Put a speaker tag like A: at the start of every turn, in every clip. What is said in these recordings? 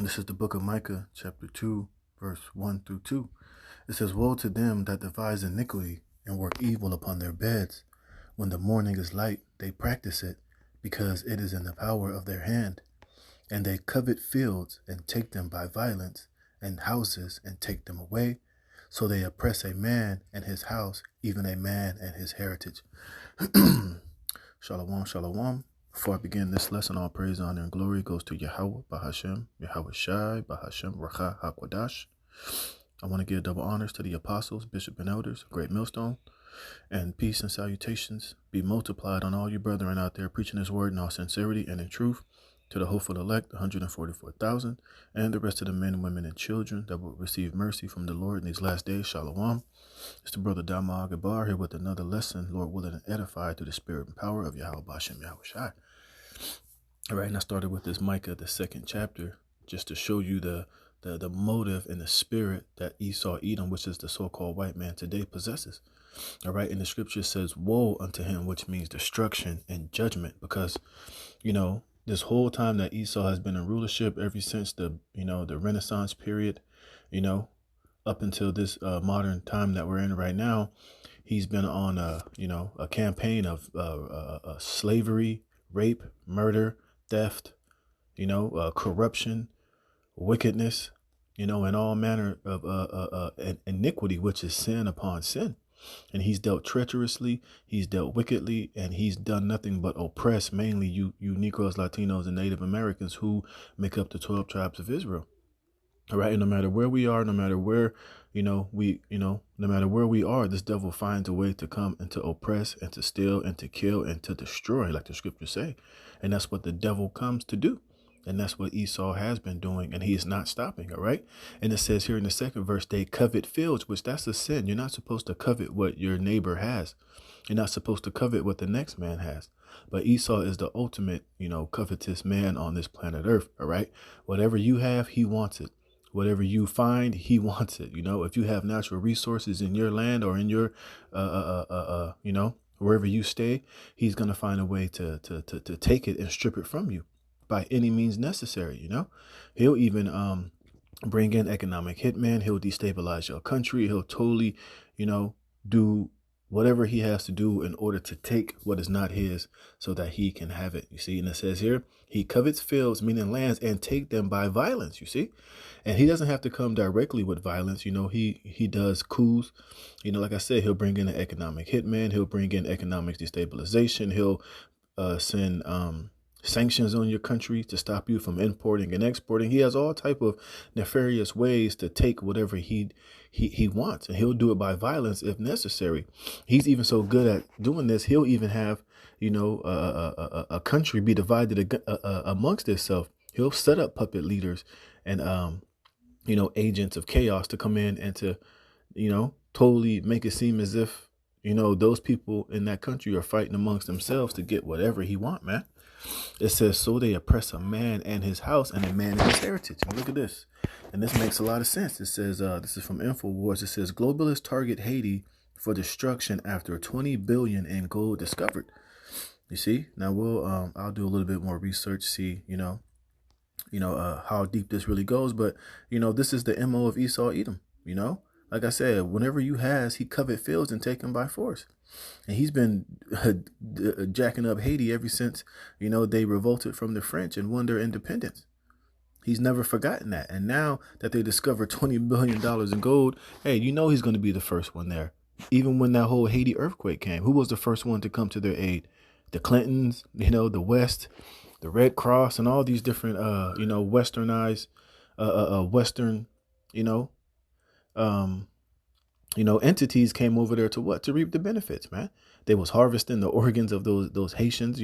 A: This is the book of Micah, chapter 2, verse 1 through 2. It says, "Woe to them that devise iniquity and work evil upon their beds. When the morning is light, they practice it, because it is in the power of their hand. And they covet fields and take them by violence, and houses and take them away. So they oppress a man and his house, even a man and his heritage." Shalom, shalom. Before I begin this lesson, all praise, honor, and glory goes to Yahweh, Bahashem, Yahweh Shai, Bahashem, Racha, HaKwadash. I want to give double honors to the apostles, bishop, and elders, great millstone, and peace and salutations be multiplied on all you brethren out there preaching his word in all sincerity and in truth, to the hopeful elect, 144,000, and the rest of the men, women, and children that will receive mercy from the Lord in these last days. Shalom. It's the brother Dama Agabar here with another lesson, Lord willing, and edified through the spirit and power of Yahweh Bashem, Yahweh Shai. All right, and I started with this Micah, the second chapter, just to show you the motive and the spirit that Esau, Edom, which is the so-called white man today, possesses. All right, and the scripture says, "Woe unto him," which means destruction and judgment, because, this whole time that Esau has been in rulership, ever since the Renaissance period, up until this modern time that we're in right now, he's been on a campaign of slavery, rape, murder, theft, corruption, wickedness, and all manner of iniquity, which is sin upon sin. And he's dealt treacherously, he's dealt wickedly, and he's done nothing but oppress mainly you Negroes, Latinos, and Native Americans who make up the 12 tribes of Israel. All right. And no matter where we are, no matter where, no matter where we are, this devil finds a way to come and to oppress and to steal and to kill and to destroy, like the scriptures say. And that's what the devil comes to do. And that's what Esau has been doing, and he is not stopping. All right. And it says here in the second verse, they covet fields, which that's a sin. You're not supposed to covet what your neighbor has. You're not supposed to covet what the next man has. But Esau is the ultimate, covetous man on this planet Earth. All right. Whatever you have, he wants it. Whatever you find, he wants it. If you have natural resources in your land or in your, wherever you stay, he's going to find a way to take it and strip it from you by any means necessary. He'll even bring in economic hitman. He'll destabilize your country. He'll totally, do whatever he has to do in order to take what is not his so that he can have it. You see, and it says here, he covets fields, meaning lands, and take them by violence. You see, and he doesn't have to come directly with violence. He does coups. Like I said, he'll bring in an economic hitman. He'll bring in economic destabilization. He'll send sanctions on your country to stop you from importing and exporting. He has all type of nefarious ways to take whatever he wants, and he'll do it by violence if necessary. He's even so good at doing this, he'll even have a country be divided amongst itself. He'll set up puppet leaders and agents of chaos to come in and to totally make it seem as if those people in that country are fighting amongst themselves to get whatever he want, man. It says, so they oppress a man and his house and a man and his heritage. And look at this. And this makes a lot of sense. It says, this is from InfoWars. It says, globalists target Haiti for destruction after 20 billion in gold discovered. You see, now I'll do a little bit more research, see, how deep this really goes. But, this is the MO of Esau Edom, Like I said, whenever he covet fields and take them by force. And he's been jacking up Haiti ever since, they revolted from the French and won their independence. He's never forgotten that. And now that they discovered $20 billion in gold, hey, he's going to be the first one there. Even when that whole Haiti earthquake came, who was the first one to come to their aid? The Clintons, the West, the Red Cross, and all these different, westernized, Western, entities came over there to what? To reap the benefits, man. They was harvesting the organs of those Haitians,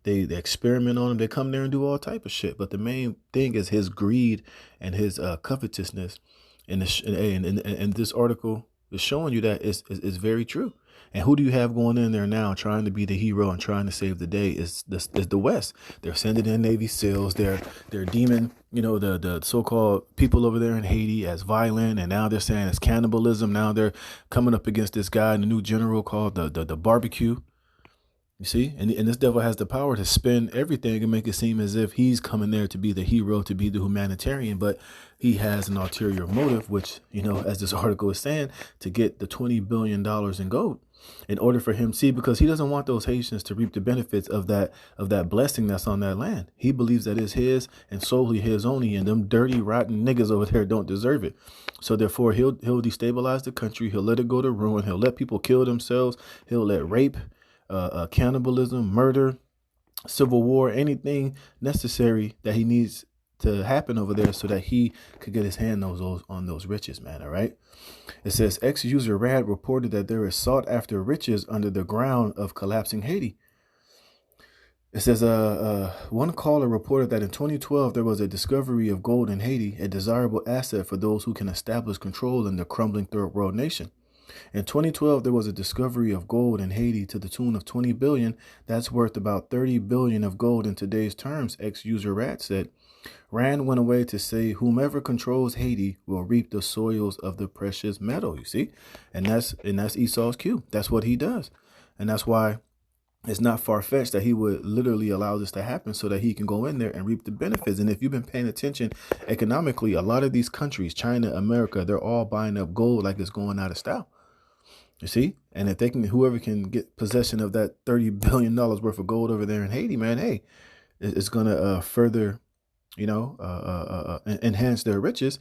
A: they experiment on them. They come there and do all type of shit. But the main thing is his greed and his covetousness. And this article is showing you that is very true. And who do you have going in there now trying to be the hero and trying to save the day is the West. They're sending in Navy SEALs. They're deeming, the so-called people over there in Haiti as violent. And now they're saying it's cannibalism. Now they're coming up against this guy, the new general called the barbecue. You see, and this devil has the power to spin everything and make it seem as if he's coming there to be the hero, to be the humanitarian, but he has an ulterior motive, which, as this article is saying, to get the $20 billion in gold in order for him, see, because he doesn't want those Haitians to reap the benefits of that blessing that's on that land. He believes that it's his and solely his only, and them dirty, rotten niggas over there don't deserve it. So therefore, he'll destabilize the country. He'll let it go to ruin. He'll let people kill themselves. He'll let rape, cannibalism, murder, civil war, anything necessary that he needs to happen over there so that he could get his hand on those riches, man. All right. It says ex-user Rad reported that there is sought after riches under the ground of collapsing Haiti. It says one caller reported that in 2012 there was a discovery of gold in Haiti, a desirable asset for those who can establish control in the crumbling third world nation. In 2012, there was a discovery of gold in Haiti to the tune of 20 billion. That's worth about 30 billion of gold in today's terms, ex-user Rat said. Rand went away to say whomever controls Haiti will reap the soils of the precious metal, you see? And that's Esau's cue. That's what he does. And that's why it's not far-fetched that he would literally allow this to happen so that he can go in there and reap the benefits. And if you've been paying attention economically, a lot of these countries, China, America, they're all buying up gold like it's going out of style. You see, and if whoever can get possession of that $30 billion worth of gold over there in Haiti, man, hey, it's going to further, enhance their riches,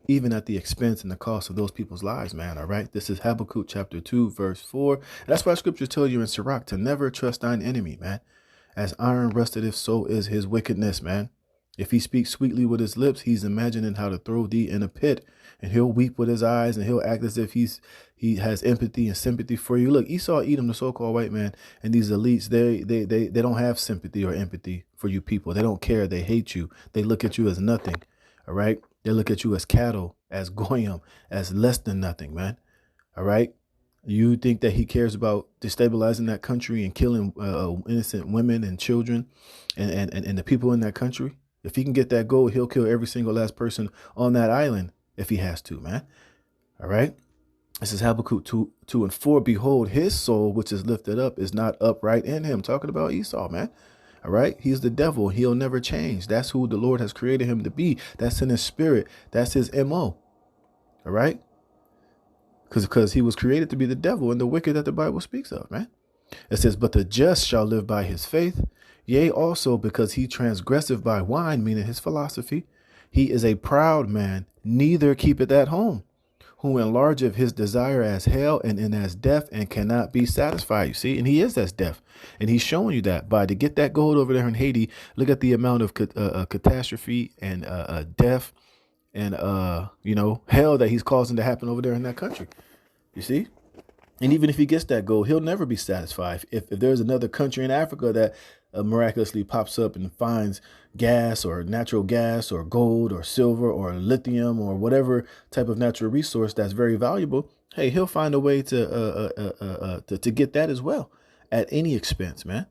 A: even at the expense and the cost of those people's lives, man. All right. This is Habakkuk chapter 2, verse 4. And that's why scriptures tell you in Sirach to never trust thine enemy, man. As iron rusteth, so is his wickedness, man. If he speaks sweetly with his lips, he's imagining how to throw thee in a pit, and he'll weep with his eyes, and he'll act as if he has empathy and sympathy for you. Look, Esau, Edom, the so-called white man, and these elites, they don't have sympathy or empathy for you people. They don't care. They hate you. They look at you as nothing. All right. They look at you as cattle, as goyim, as less than nothing, man. All right. You think that he cares about destabilizing that country and killing innocent women and children and the people in that country? If he can get that gold, he'll kill every single last person on that island if he has to, man. All right. This is Habakkuk 2 and 4. Behold, his soul, which is lifted up, is not upright in him. Talking about Esau, man. All right. He's the devil. He'll never change. That's who the Lord has created him to be. That's in his spirit. That's his MO. All right. Because he was created to be the devil and the wicked that the Bible speaks of, man. It says, but the just shall live by his faith. Yea, also because he transgresseth by wine, meaning his philosophy. He is a proud man, neither keepeth at home, who enlargeth his desire as hell and in as death and cannot be satisfied. You see, and he is as death. And he's showing you that by to get that gold over there in Haiti. Look at the amount of catastrophe and death and, hell that he's causing to happen over there in that country. You see? And even if he gets that gold, he'll never be satisfied. If there's another country in Africa that miraculously pops up and finds gas or natural gas or gold or silver or lithium or whatever type of natural resource that's very valuable, hey, he'll find a way to get that as well at any expense, man.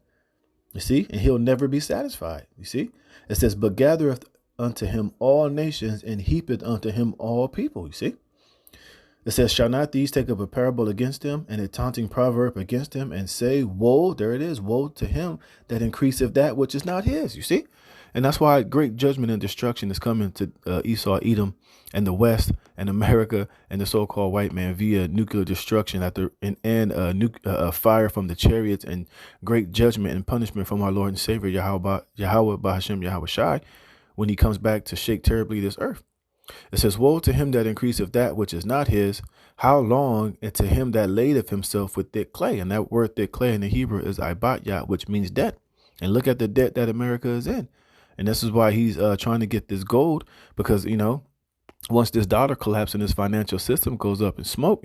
A: You see, and he'll never be satisfied. You see, it says, but gathereth unto him all nations and heapeth unto him all people. You see. It says, shall not these take up a parable against him and a taunting proverb against him and say, woe, there it is, woe to him that increaseth that which is not his, you see? And that's why great judgment and destruction is coming to Esau, Edom, and the West and America and the so-called white man via nuclear destruction and fire from the chariots and great judgment and punishment from our Lord and Savior, Yahweh Bahashem, Yahweh Shai, when he comes back to shake terribly this earth. It says, woe to him that increaseth that which is not his. How long? And to him that ladeth himself with thick clay. And that word thick clay in the Hebrew is ibatyah, which means debt. And look at the debt that America is in. And this is why he's trying to get this gold, because, once this dollar collapses and this financial system goes up in smoke,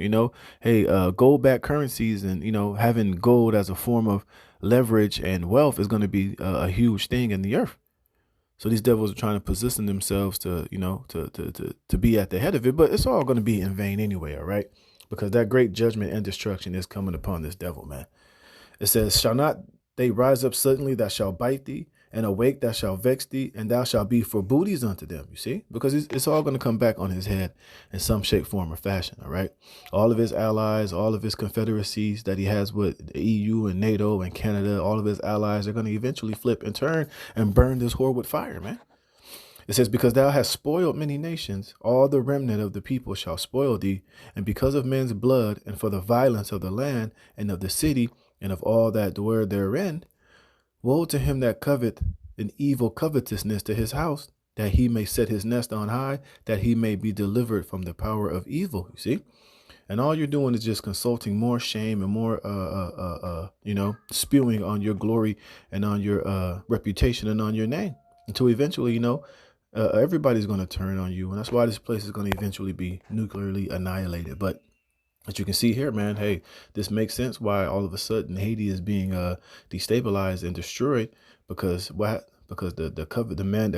A: hey, gold-backed currencies and, having gold as a form of leverage and wealth is going to be a huge thing in the earth. So these devils are trying to position themselves to be at the head of it. But it's all going to be in vain anyway. All right. Because that great judgment and destruction is coming upon this devil, man. It says, shall not they rise up suddenly that shall bite thee? and awake that shall vex thee, and thou shalt be for booties unto them. You see, because it's all going to come back on his head in some shape, form, or fashion. All right, all of his allies, all of his confederacies that he has with the EU and NATO and Canada, all of his allies are going to eventually flip and turn and burn this whore with fire, man. It says, because thou hast spoiled many nations, all the remnant of the people shall spoil thee, and because of men's blood, and for the violence of the land, and of the city, and of all that dwell therein, woe to him that covet an evil covetousness to his house, that he may set his nest on high, that he may be delivered from the power of evil. You see? And all you're doing is just consulting more shame and more, spewing on your glory and on your reputation and on your name, until eventually, everybody's going to turn on you. And that's why this place is going to eventually be nuclearly annihilated. But as you can see here, man, hey, this makes sense why all of a sudden Haiti is being destabilized and destroyed, because the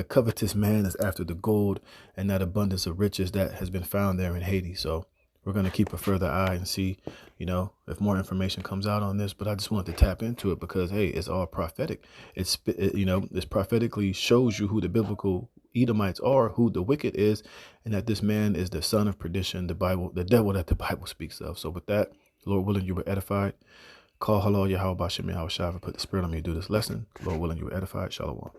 A: covetous man is after the gold and that abundance of riches that has been found there in Haiti. So we're going to keep a further eye and see, if more information comes out on this. But I just wanted to tap into it because, hey, it's all prophetic. It's prophetically shows you who the biblical Edomites are, who the wicked is, and that this man is the son of perdition, the devil that the Bible speaks of. So with that, Lord willing, you were edified. Call hello, Yahweh Bashem, Yahweh Shai, put the spirit on me to do this lesson. Lord willing, you were edified. Shalom.